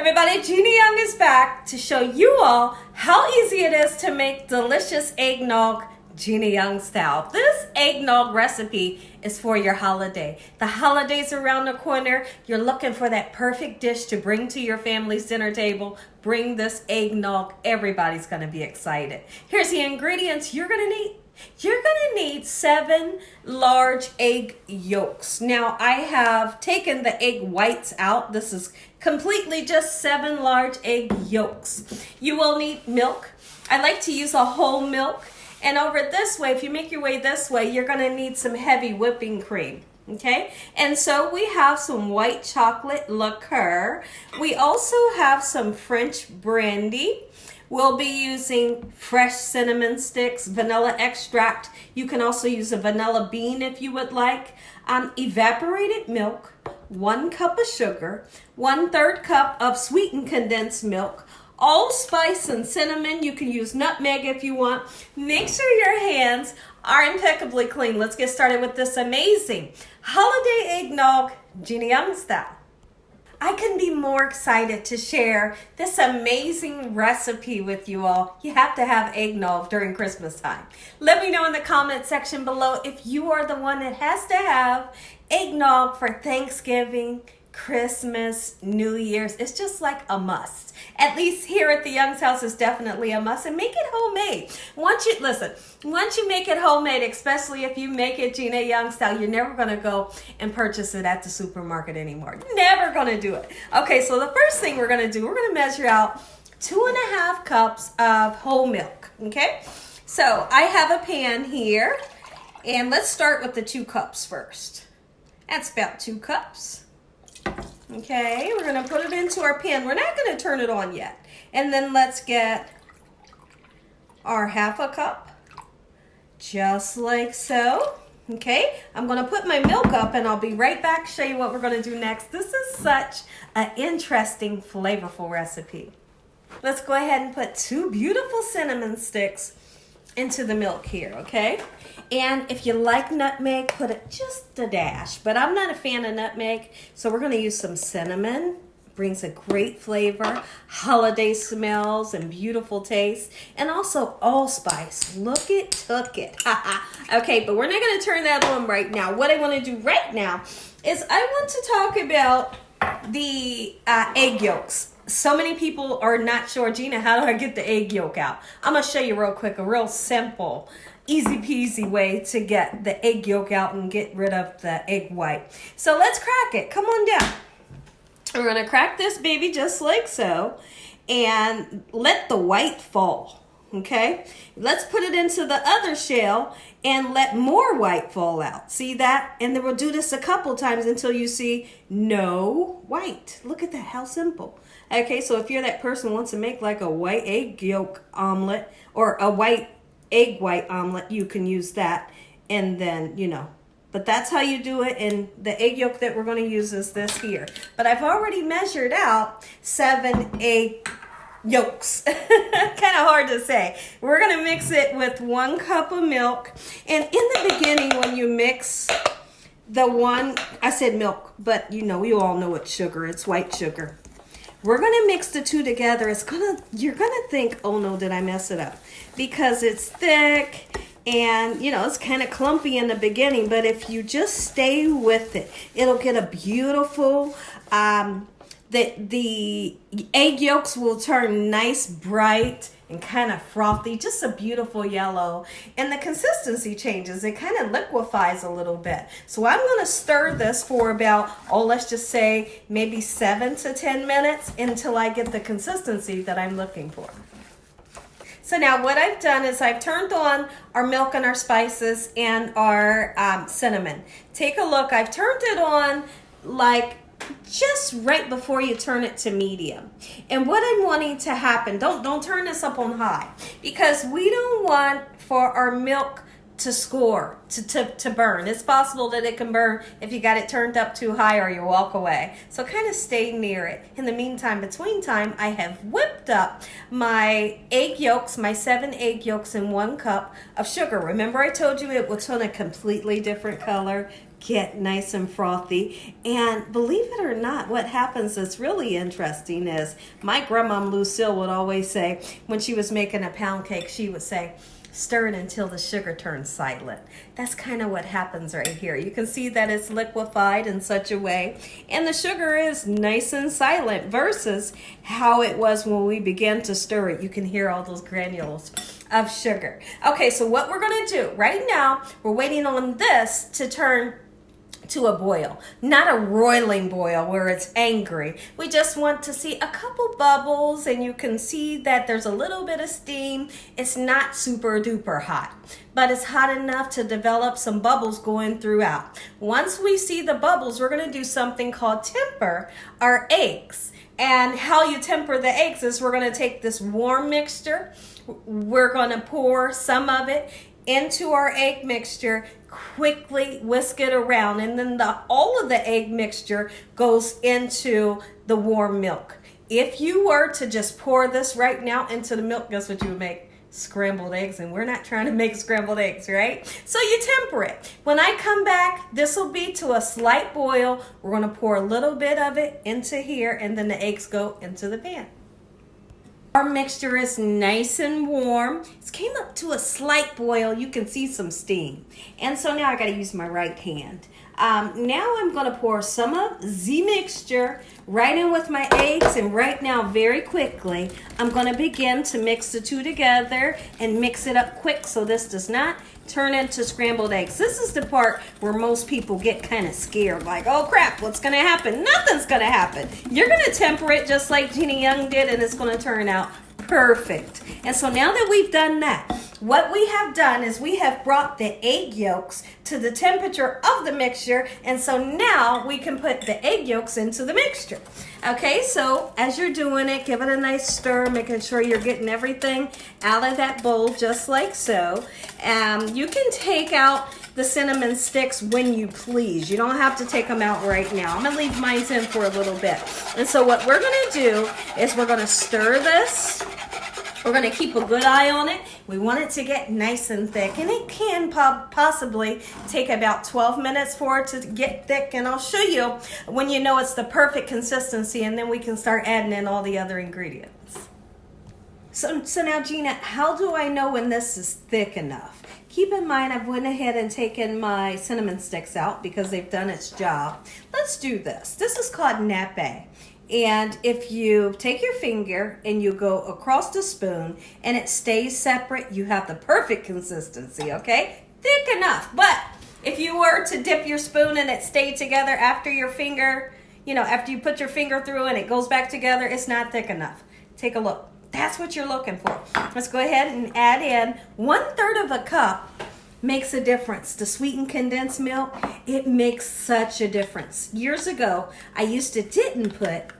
Everybody, Gina Young is back to show you all how easy it is to make delicious eggnog Gina Young style. This eggnog recipe is for your holiday. The holidays around the corner. You're looking for that perfect dish to bring to your family's dinner table. Bring this eggnog. Everybody's going to be excited. Here's the ingredients you're going to need. You're going to need 7 large egg yolks. Now, I have taken the egg whites out. This is completely just 7 large egg yolks. You will need milk. I like to use a whole milk. And over this way, if you make your way this way, you're going to need some heavy whipping cream. Okay, and so we have some white chocolate liqueur. We also have some French brandy. We'll be using fresh cinnamon sticks, vanilla extract. You can also use a vanilla bean if you would like. Evaporated milk, 1 cup of sugar, 1/3 cup of sweetened condensed milk, allspice and cinnamon. You can use nutmeg if you want. Make sure your hands are impeccably clean. Let's get started with this amazing holiday eggnog, Gina Young style. I couldn't be more excited to share this amazing recipe with you all. You have to have eggnog during Christmas time. Let me know in the comment section below if you are the one that has to have eggnog for Thanksgiving, Christmas, New Year's. It's just like a must. At least here at the Young's house, it's definitely a must. And make it homemade. Once you make it homemade, especially if you make it Gina Young style, you're never going to go and purchase it at the supermarket anymore. Never going to do it. Okay, so the first thing we're going to do, we're going to measure out 2.5 cups of whole milk. Okay, so I have a pan here, and let's start with the 2 cups first. That's about 2 cups. Okay, we're going to put it into our pan. We're not going to turn it on yet. And then let's get our 1/2 cup, just like so. Okay, I'm going to put my milk up and I'll be right back to show you what we're going to do next. This is such an interesting, flavorful recipe. Let's go ahead and put 2 beautiful cinnamon sticks into the milk here, okay? And if you like nutmeg, put it just a dash. But I'm not a fan of nutmeg, so we're going to use some cinnamon. Brings a great flavor, holiday smells, and beautiful taste. And also allspice. Look it, took it. Okay, but we're not going to turn that on right now. What I want to do right now is I want to talk about the egg yolks. So many people are not sure, Gina, how do I get the egg yolk out? I'm going to show you real quick, a real simple, easy peasy way to get the egg yolk out and get rid of the egg white. So let's crack it. Come on down. We're going to crack this baby just like so and let the white fall. Okay, let's put it into the other shell and let more white fall out. See that? And then we'll do this a couple times until you see no white. Look at that, how simple. Okay, so if you're that person who wants to make like a white egg yolk omelet or a white egg white omelet, you can use that. And then, but that's how you do it. And the egg yolk that we're going to use is this here. But I've already measured out 7 egg yolks. Kind of hard to say. We're going to mix it with 1 cup of milk. And in the beginning, when you mix I said milk, but you all know it's sugar. It's white sugar. We're going to mix the 2 together. You're going to think, oh no, did I mess it up? Because it's thick and, it's kind of clumpy in the beginning. But if you just stay with it, it'll get a beautiful, the egg yolks will turn nice, bright, and kind of frothy, just a beautiful yellow. And the consistency changes. It kind of liquefies a little bit. So I'm going to stir this for about, let's just say maybe 7 to 10 minutes until I get the consistency that I'm looking for. So now what I've done is I've turned on our milk and our spices and our cinnamon. Take a look. I've turned it on like just right before you turn it to medium. And what I'm wanting to happen, don't turn this up on high, because we don't want for our milk to score, to burn. It's possible that it can burn if you got it turned up too high or you walk away. So kind of stay near it. In the meantime, between time, I have whipped up my egg yolks, my 7 egg yolks in 1 cup of sugar. Remember I told you it will turn a completely different color? get nice and frothy. And believe it or not, what happens that's really interesting is my grandma Lucille would always say, when she was making a pound cake, she would say, stir it until the sugar turns silent. That's kind of what happens right here. You can see that it's liquefied in such a way, and the sugar is nice and silent versus how it was when we began to stir it. You can hear all those granules of sugar. Okay, so what we're going to do right now, we're waiting on this to turn to a boil, not a roiling boil where it's angry. We just want to see a couple bubbles, and you can see that there's a little bit of steam. It's not super duper hot, but it's hot enough to develop some bubbles going throughout. Once we see the bubbles, we're going to do something called temper our eggs. And how you temper the eggs is we're going to take this warm mixture, we're going to pour some of it into our egg mixture, quickly whisk it around, and then all of the egg mixture goes into the warm milk. If you were to just pour this right now into the milk, guess what you would make? Scrambled eggs, and we're not trying to make scrambled eggs, right? So you temper it. When I come back, this will be to a slight boil. We're going to pour a little bit of it into here, and then the eggs go into the pan. Our mixture is nice and warm. It came up to a slight boil. You can see some steam. And so now I got to use my right hand. Now I'm going to pour some of the mixture right in with my eggs, and right now, very quickly, I'm going to begin to mix the two together and mix it up quick so this does not turn into scrambled eggs. This is the part where most people get kind of scared, like, oh crap, what's going to happen? Nothing's going to happen. You're going to temper it just like Gina Young did, and it's going to turn out perfect. And so now that we've done that, what we have done is we have brought the egg yolks to the temperature of the mixture, and so now we can put the egg yolks into the mixture. Okay, so as you're doing it, give it a nice stir, making sure you're getting everything out of that bowl just like so. You can take out the cinnamon sticks when you please. You don't have to take them out right now. I'm going to leave mine in for a little bit. And so what we're going to do is we're going to stir this. We're going to keep a good eye on it. We want it to get nice and thick, and it can possibly take about 12 minutes for it to get thick, and I'll show you when you know it's the perfect consistency, and then we can start adding in all the other ingredients. So now, Gina, how do I know when this is thick enough? Keep in mind, I've went ahead and taken my cinnamon sticks out because they've done its job. Let's do this. This is called nappe. And if you take your finger and you go across the spoon and it stays separate, you have the perfect consistency, okay? Thick enough. But if you were to dip your spoon and it stayed together after your finger, after you put your finger through and it goes back together, it's not thick enough. Take a look. That's what you're looking for. Let's go ahead and add in 1/3 of a cup. Makes a difference. The sweetened condensed milk, it makes such a difference. Years ago, I didn't put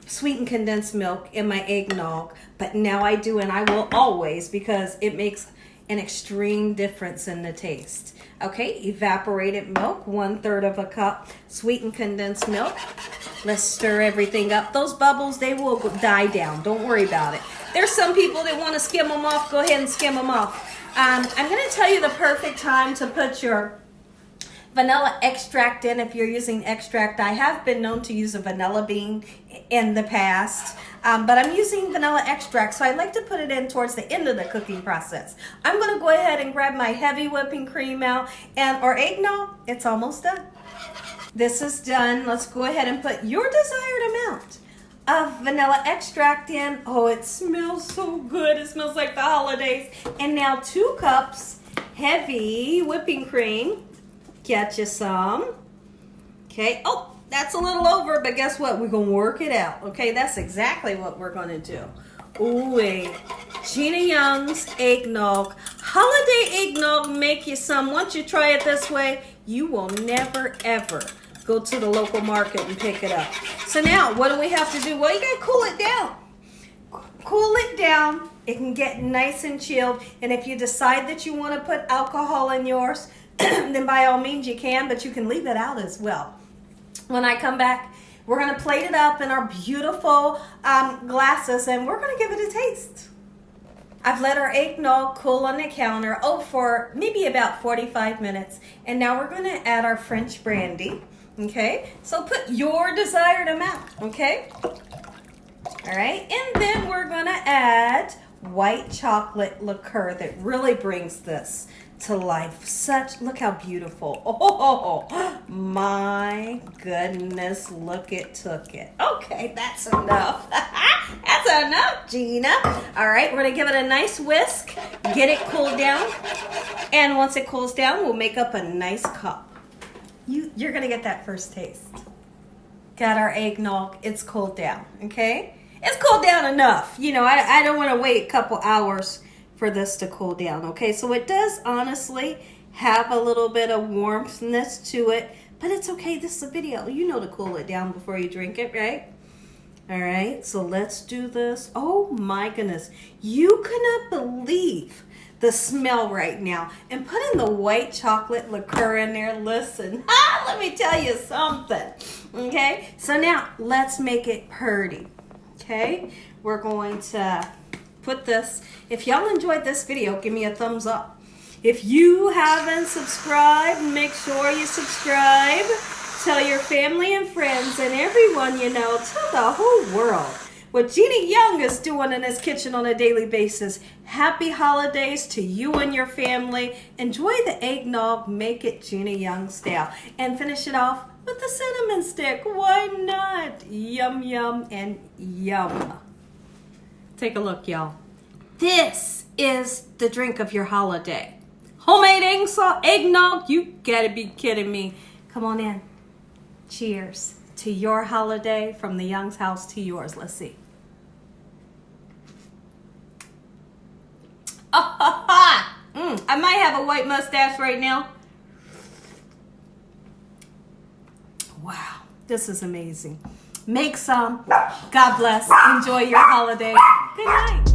sweetened condensed milk in my eggnog, but now I do, and I will always, because it makes an extreme difference in the taste. Okay, evaporated milk, 1/3 of a cup, sweetened condensed milk. Let's stir everything up. Those bubbles, they will die down. Don't worry about it. There's some people that want to skim them off. Go ahead and skim them off. I'm going to tell you the perfect time to put your vanilla extract in if you're using extract. I have been known to use a vanilla bean in the past, but I'm using vanilla extract, so I like to put it in towards the end of the cooking process. I'm going to go ahead and grab my heavy whipping cream out, and our eggnog, it's almost done. This is done. Let's go ahead and put your desired amount of vanilla extract in. Oh, it smells so good. It smells like the holidays. And now 2 cups heavy whipping cream. Get you some. Okay. Oh, that's a little over, but guess what? We're going to work it out. Okay, that's exactly what we're going to do. Ooh, Gina Young's eggnog. Holiday eggnog, make you some. Once you try it this way, you will never, ever go to the local market and pick it up. So now, what do we have to do? Well, you got to cool it down. Cool it down. It can get nice and chilled. And if you decide that you want to put alcohol in yours, then by all means you can, but you can leave it out as well. When I come back, we're going to plate it up in our beautiful glasses, and we're going to give it a taste. I've let our eggnog cool on the counter, for maybe about 45 minutes. And now we're going to add our French brandy, okay? So put your desired amount, okay? All right, and then we're going to add white chocolate liqueur that really brings this to life. Look how beautiful. Oh, my goodness, look it took it. Okay, that's enough. That's enough, Gina. All right, we're gonna give it a nice whisk, get it cooled down, and once it cools down, we'll make up a nice cup. You're gonna get that first taste. Got our eggnog, it's cooled down, okay? It's cooled down enough. You know, I don't wanna wait a couple hours for this to cool down, okay? So it does honestly have a little bit of warmthness to it, but it's okay, this is a video. You know to cool it down before you drink it, right? All right, so let's do this. Oh my goodness, you cannot believe the smell right now. And put in the white chocolate liqueur in there. Listen, let me tell you something, okay? So now let's make it pretty, okay? We're going to put this. If y'all enjoyed this video, give me a thumbs up. If you haven't subscribed, make sure you subscribe. Tell your family and friends and everyone you know. Tell the whole world what Gina Young is doing in his kitchen on a daily basis. Happy holidays to you and your family. Enjoy the eggnog. Make it Gina Young style. And finish it off with the cinnamon stick. Why not? Yum, yum, and yum. Take a look, y'all. This is the drink of your holiday. Homemade eggnog, you gotta be kidding me. Come on in. Cheers to your holiday, from the Young's house to yours. Let's see. I might have a white mustache right now. Wow, this is amazing. Make some. God bless. Enjoy your holiday. Good night.